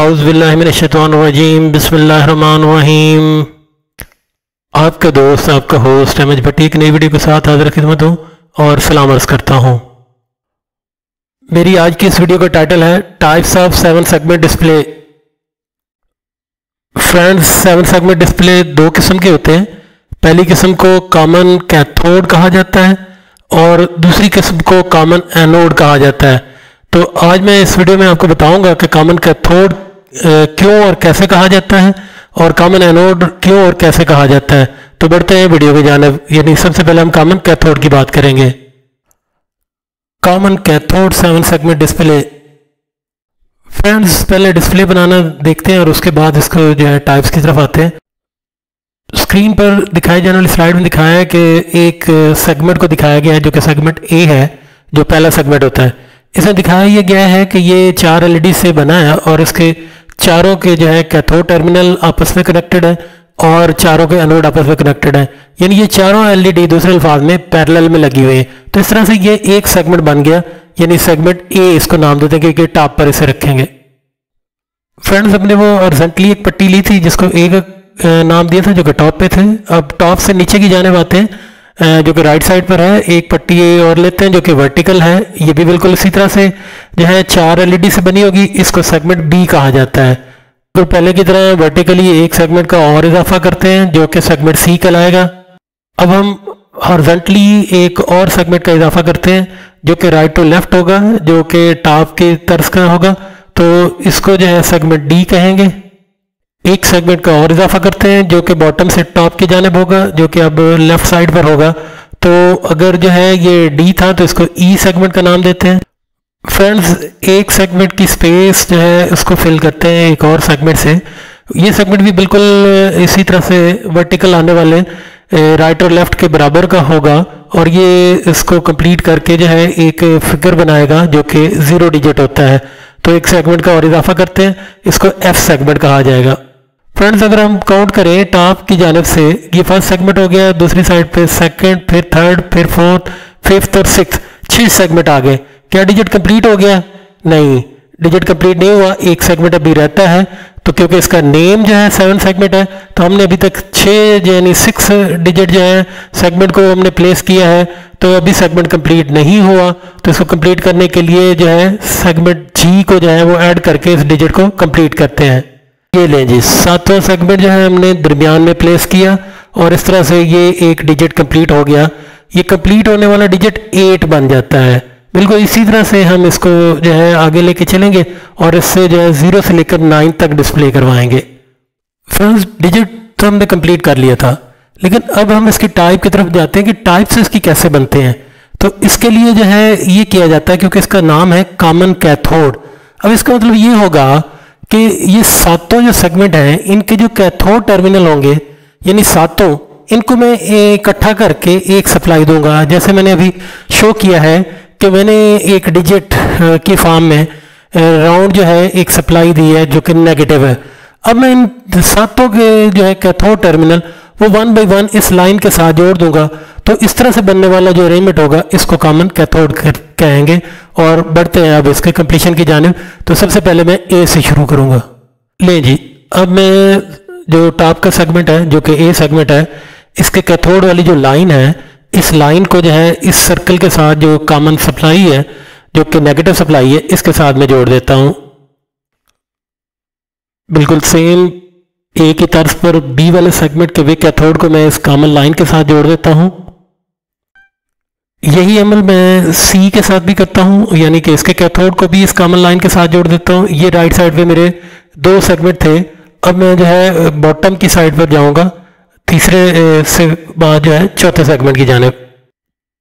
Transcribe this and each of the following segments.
औज़ुबिल्लाहिमिनश्शैतानिर्रजीम बिस्मिल्लाहिर्रहमानिर्रहीम। आपका दोस्त आपका होस्ट अहमद भट्टी एक नई वीडियो के साथ हाजिर खिदमत हूँ और सलाम अर्ज़ करता हूँ। मेरी आज की इस वीडियो का टाइटल है types of 7 segment display. Friends, 7 segment display दो किस्म के होते हैं। पहली किस्म को कॉमन कैथोड कहा जाता है और दूसरी किस्म को कॉमन एनोड कहा जाता है। तो आज मैं इस वीडियो में आपको बताऊंगा कि कॉमन कैथोड क्यों और कैसे कहा जाता है और कॉमन एनोड क्यों और कैसे कहा जाता है। तो बढ़ते हैं वीडियो की जानिब। यानी सबसे पहले हम कॉमन कैथोड की बात करेंगे। Common cathode 7 segment display. Friends, पहले डिस्प्ले बनाना देखते हैं और उसके बाद इसको जो है टाइप्स की तरफ आते हैं। स्क्रीन पर दिखाई जाने वाली स्लाइड में दिखाया है कि एक सेगमेंट को दिखाया गया है जो कि सेगमेंट ए है, जो पहला सेगमेंट होता है। इसमें दिखाया ये गया है कि ये 4 एलईडी से बना है और इसके चारों के जो है कैथोड टर्मिनल आपस में कनेक्टेड है और चारों के एनोड आपस में कनेक्टेड है। यानी ये चारों एलईडी दूसरे अल्फाज में पैरेलल में लगी हुई है। तो इस तरह से ये एक सेगमेंट बन गया, यानी सेगमेंट ए इसको नाम देते हैं कि टॉप पर इसे रखेंगे। फ्रेंड्स, हमने वो हॉरिजॉन्टली एक पट्टी ली थी जिसको एक नाम दिया था जो कि टॉप पे थे। अब टॉप से नीचे की जाने आते हैं जो कि राइट साइड पर है। एक पट्टी और लेते हैं जो कि वर्टिकल है। ये भी बिल्कुल इसी तरह से जो है 4 एलईडी से बनी होगी। इसको सेगमेंट बी कहा जाता है। तो पहले की तरह वर्टिकली एक सेगमेंट का और इजाफा करते हैं जो कि सेगमेंट सी कहलाएगा। अब हम हॉरिजॉन्टली एक और सेगमेंट का इजाफा करते हैं जो कि राइट टू लेफ्ट होगा, जो कि टॉप की तर्ज का होगा। तो इसको जो है सेगमेंट डी कहेंगे। एक सेगमेंट का और इजाफा करते हैं जो कि बॉटम से टॉप की जानिब होगा, जो कि अब लेफ्ट साइड पर होगा। तो अगर जो है ये डी था तो इसको ई सेगमेंट का नाम देते हैं। फ्रेंड्स, एक सेगमेंट की स्पेस जो है उसको फिल करते हैं एक और सेगमेंट से। ये सेगमेंट भी बिल्कुल इसी तरह से वर्टिकल आने वाले राइट और लेफ्ट के बराबर का होगा और ये इसको कंप्लीट करके जो है एक फिगर बनाएगा जो कि 0 डिजिट होता है। तो एक सेगमेंट का और इजाफा करते हैं, इसको एफ सेगमेंट कहा जाएगा। फ्रेंड्स, अगर हम काउंट करें टॉप की जानिब से, ये फर्स्ट सेगमेंट हो गया, दूसरी साइड पे सेकंड, फिर थर्ड, फिर फोर्थ, फिफ्थ और सिक्स्थ, 6 सेगमेंट आ गए। क्या डिजिट कंप्लीट हो गया? नहीं, डिजिट कंप्लीट नहीं हुआ, एक सेगमेंट अभी रहता है। तो क्योंकि इसका नेम जो है 7 सेगमेंट है तो हमने अभी तक 6 यानी 6 डिजिट जो है सेगमेंट को हमने प्लेस किया है। तो अभी सेगमेंट कंप्लीट नहीं हुआ, तो इसको कंप्लीट करने के लिए जो है सेगमेंट जी को जो है वो ऐड करके इस डिजिट को कंप्लीट करते हैं। ये लें जी, 7वां सेगमेंट जो है हमने दरमियान में प्लेस किया और इस तरह से ये एक डिजिट कंप्लीट हो गया। ये कंप्लीट होने वाला डिजिट 8 बन जाता है। बिल्कुल इसी तरह से हम इसको जो है आगे लेके चलेंगे और इससे जो है 0 से लेकर 9 तक डिस्प्ले करवाएंगे। फ्रेंड्स, डिजिट तो हमने कंप्लीट कर लिया था, लेकिन अब हम इसकी टाइप की तरफ जाते हैं कि टाइप्स इसकी कैसे बनते हैं। तो इसके लिए जो है ये किया जाता है क्योंकि इसका नाम है कॉमन कैथोड। अब इसका मतलब ये होगा कि ये 7 जो सेगमेंट हैं इनके जो कैथोड टर्मिनल होंगे, यानी 7 इनको मैं इकट्ठा करके एक सप्लाई दूंगा। जैसे मैंने अभी शो किया है कि मैंने एक डिजिट की फॉर्म में राउंड जो है एक सप्लाई दी है जो कि नेगेटिव है। अब मैं इन 7 के जो है कैथोड टर्मिनल वो 1 बाय 1 इस लाइन के साथ जोड़ दूंगा। तो इस तरह से बनने वाला जो अरेंजमेंट होगा इसको कॉमन कैथोड कहेंगे। और बढ़ते हैं अब इसके कंप्लीशन की जानिब। तो सबसे पहले मैं ए से शुरू करूंगा। ले जी, अब मैं जो टॉप का सेगमेंट है जो कि ए सेगमेंट है, इसके कैथोड वाली जो लाइन है, इस लाइन को जो है इस सर्कल के साथ जो कॉमन सप्लाई है जो कि नेगेटिव सप्लाई है इसके साथ में जोड़ देता हूं। बिल्कुल सेम ए की तर्ज पर बी वाले सेगमेंट के वे कैथोड को मैं इस कॉमन लाइन के साथ जोड़ देता हूं। यही अमल मैं सी के साथ भी करता हूं, यानी कि इसके कैथोड को भी इस कॉमन लाइन के साथ जोड़ देता हूं। ये राइट साइड पे मेरे 2 सेगमेंट थे। अब मैं जो है बॉटम की साइड पर जाऊंगा, तीसरे से बाद जो है चौथे सेगमेंट की जानिब।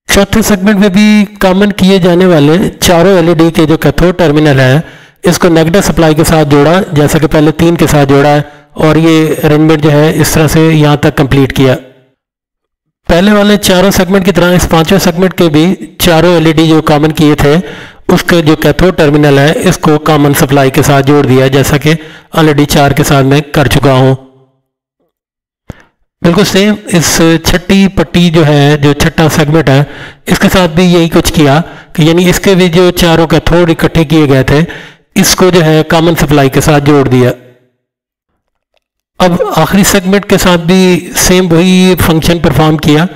चौथे सेगमेंट में भी कॉमन किए जाने वाले चारों एलईडी के जो कैथोड टर्मिनल है इसको नेगेटिव सप्लाई के साथ जोड़ा, जैसा कि पहले 3 के साथ जोड़ा है। और ये अरेंजमेंट जो है इस तरह से यहाँ तक कंप्लीट किया। पहले वाले चारों सेगमेंट की तरह इस 5वें सेगमेंट के भी चारों एलईडी जो कॉमन किए थे उसके जो कैथोड टर्मिनल है इसको कॉमन सप्लाई के साथ जोड़ दिया, जैसा कि ऑलरेडी 4 के साथ मैं कर चुका हूँ। बिल्कुल सेम इस छठी पट्टी जो है, जो छठा सेगमेंट है, इसके साथ भी यही कुछ किया कि यानी इसके भी जो चारों कैथोड इकट्ठे किए गए थे इसको जो है कॉमन सप्लाई के साथ जोड़ दिया। अब आखिरी सेगमेंट के साथ भी सेम वही फंक्शन परफॉर्म किया,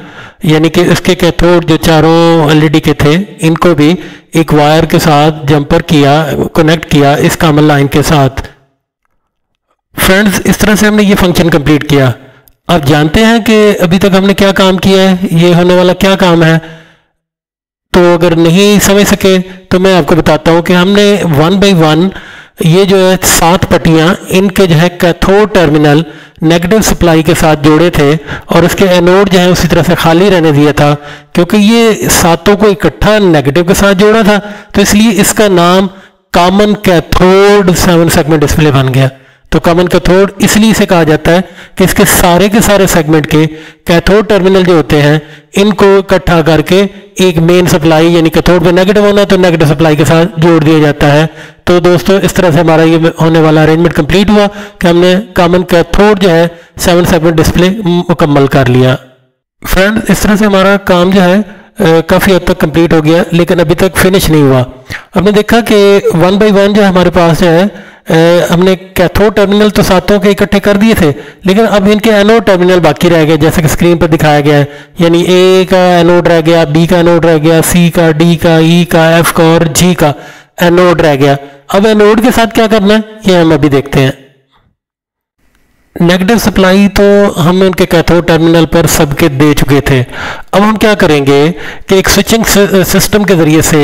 यानी कि इसके कैथोड जो चारों एलईडी के थे इनको भी एक वायर के साथ जंपर किया, कनेक्ट किया इस कॉमन लाइन के साथ। फ्रेंड्स, इस तरह से हमने ये फंक्शन कंप्लीट किया। अब जानते हैं कि अभी तक हमने क्या काम किया है, ये होने वाला क्या काम है। तो अगर नहीं समझ सके तो मैं आपको बताता हूँ कि हमने 1 बाई 1 ये जो है 7 पट्टियाँ इनके जो है कैथोड टर्मिनल नेगेटिव सप्लाई के साथ जोड़े थे और इसके एनोड जो है उसी तरह से खाली रहने दिया था, क्योंकि ये सातों को इकट्ठा नेगेटिव के साथ जोड़ा था तो इसलिए इसका नाम कॉमन कैथोड 7 सेगमेंट डिस्प्ले बन गया। तो कॉमन कैथोड इसलिए इसे कहा जाता है कि इसके सारे के सारे सेगमेंट के कैथोड टर्मिनल जो होते हैं इनको इकट्ठा करके एक मेन सप्लाई यानी कैथोड पे नेगेटिव होना तो नेगेटिव सप्लाई के साथ जोड़ दिया जाता है। तो दोस्तों, इस तरह से हमारा ये होने वाला अरेंजमेंट कंप्लीट हुआ कि हमने कॉमन कैथोड जो है 7 सेगमेंट डिस्प्ले मुकम्मल कर लिया। फ्रेंड्स, इस तरह से हमारा काम जो है काफ़ी हद तक कंप्लीट हो गया, लेकिन अभी तक फिनिश नहीं हुआ। हमने देखा कि 1 बाई 1 जो हमारे पास जो है हमने कैथोड टर्मिनल तो सातों के इकट्ठे कर दिए थे, लेकिन अब इनके एनोड टर्मिनल बाकी रह गए, जैसे कि स्क्रीन पर दिखाया गया है। यानी ए का एनोड रह गया, बी का एनोड रह गया, सी का, डी का, ई का, एफ का और जी का एनोड रह गया। अब एनोड के साथ क्या करना है ये हम अभी देखते हैं। नेगेटिव सप्लाई तो हम उनके कैथोड टर्मिनल पर सबके दे चुके थे। अब हम क्या करेंगे कि एक स्विचिंग सिस्टम के ज़रिए से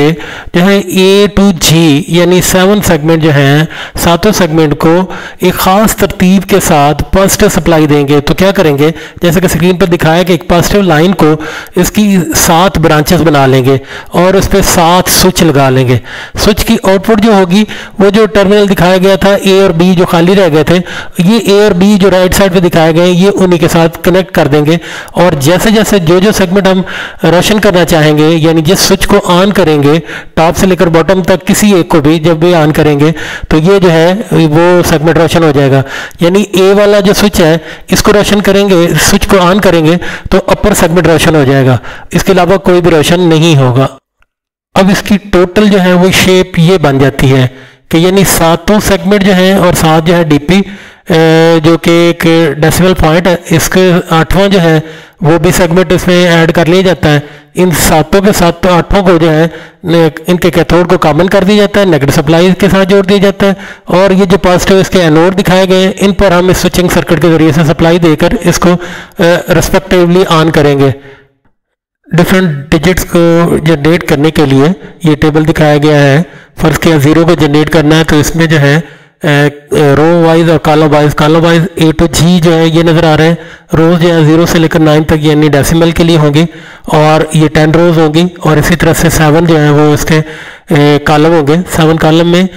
जो है ए टू जी यानी 7 सेगमेंट जो हैं सातों सेगमेंट को एक ख़ास तरतीब के साथ पॉजिटिव सप्लाई देंगे। तो क्या करेंगे, जैसे कि स्क्रीन पर दिखाया कि एक पॉजिटिव लाइन को इसकी 7 ब्रांचेस बना लेंगे और उस पर 7 स्विच लगा लेंगे। स्विच की आउटपुट जो होगी वो जो टर्मिनल दिखाया गया था ए और बी जो खाली रह गए थे, ये ए और बी जो राइट साइड पे दिखाए गए ये उन्हीं के साथ कनेक्ट कर देंगे। और जैसे जैसे जो जो सेगमेंट हम रोशन करना चाहेंगे यानी जिस स्विच को ऑन करेंगे टॉप से लेकर बॉटम तक किसी एक को भी जब भी ऑन करेंगे तो ये जो है वो सेगमेंट रोशन हो जाएगा। यानी ए वाला जो स्विच है इसको रोशन करेंगे, स्विच को ऑन करेंगे तो अपर सेगमेंट रोशन हो जाएगा, इसके अलावा कोई भी रोशन नहीं होगा। अब इसकी टोटल जो है वो शेप ये बन जाती है कि यानी सातों सेगमेंट जो हैं और साथ जो है डीपी जो कि एक डेसिमल पॉइंट है, इसके 8वां जो है वो भी सेगमेंट इसमें ऐड कर लिया जाता है। इन सातों के साथ 8वां को जो है इनके कैथोड को कॉमन कर दिया जाता है, नेगेटिव सप्लाई के साथ जोड़ दिया जाता है और ये जो पॉजिटिव इसके एनोड दिखाए गए हैं इन पर हम इस स्विचिंग सर्किट के जरिए से सप्लाई देकर इसको रिस्पेक्टिवली ऑन करेंगे। डिफरेंट डिजिट्स को जनरेट करने के लिए ये टेबल दिखाया गया है। फर्ज किया 0 को जनरेट करना है तो इसमें जो है रो वाइज और कॉलम वाइज ए टू जी जो है ये नज़र आ रहे हैं। रोज जो है 0 से लेकर 9 तक यानी डेसिमल के लिए होंगी और ये 10 रोज होंगी और इसी तरह से 7 जो है वो इसके कॉलम होंगे। 7 कॉलम में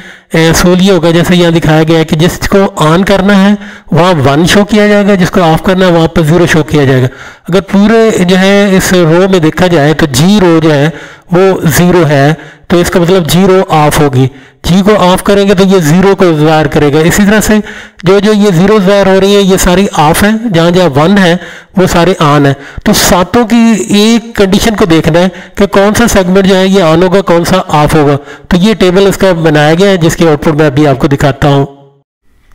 सोल ये होगा जैसे यहाँ दिखाया गया है कि जिसको ऑन करना है वहाँ 1 शो किया जाएगा, जिसको ऑफ करना है वहाँ पर 0 शो किया जाएगा। अगर पूरे जो है इस रो में देखा जाए तो जी रो जो है वो 0 है तो इसका मतलब जी रो ऑफ होगी। जी को ऑफ करेंगे तो ये 0 को ज़ाहिर करेगा। इसी तरह से जो जो ये 0 ज़ाहिर हो रही है ये सारी ऑफ है, जहाँ जहाँ 1 है वो सारे ऑन है। तो सातों की एक कंडीशन को देखना है कि कौन सा सेगमेंट जो है ये ऑन होगा, कौन सा ऑफ होगा। तो ये टेबल इसका बनाया गया है जिसकी आउटपुट मैं अभी आपको दिखाता हूँ।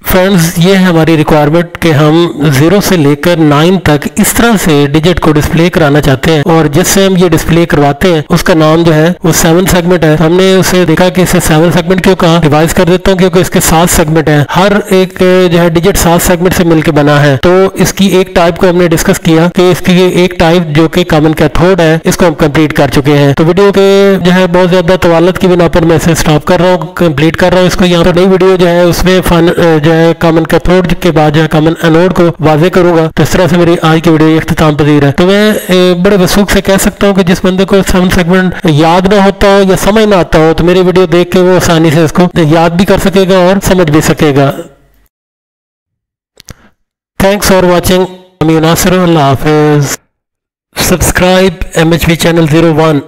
फ्रेंड्स, ये है हमारी रिक्वायरमेंट कि हम 0 से लेकर 9 तक इस तरह से डिजिट को डिस्प्ले कराना चाहते हैं और जिससे हम ये डिस्प्ले करवाते हैं उसका नाम जो है वो 7 सेगमेंट है। हमने उसे देखा कि इसे 7 सेगमेंट क्यों कहा, रिवाइज कर देता हूँ क्योंकि इसके 7 सेगमेंट हैं, हर एक जो है डिजिट 7 सेगमेंट से मिलकर बना है। तो इसकी एक टाइप को हमने डिस्कस किया कि इसकी एक टाइप जो कि कॉमन कैथोड है इसको हम कंप्लीट कर चुके हैं। तो वीडियो के जो है बहुत ज्यादा तवालत की बिना पर मैं इसे स्टॉप कर रहा हूँ, कंप्लीट कर रहा हूँ इसको। यहाँ पर नई वीडियो जो है उसमें जो है कॉमन कैथोड के बाद जो है कॉमन एनोड को वाज़ेह करूंगा। तो इस तरह से मेरी आज की वीडियो इख्तिताम पजीर है। तो मैं बड़े वसूख से कह सकता हूँ कि जिस बंदे को 7 सेगमेंट याद ना होता हो या समझ ना आता हो तो मेरी वीडियो देख के वो आसानी से इसको याद भी कर सकेगा और समझ भी सकेगा। Thanks for watching. Allah Hafiz. Subscribe MHV channel 01।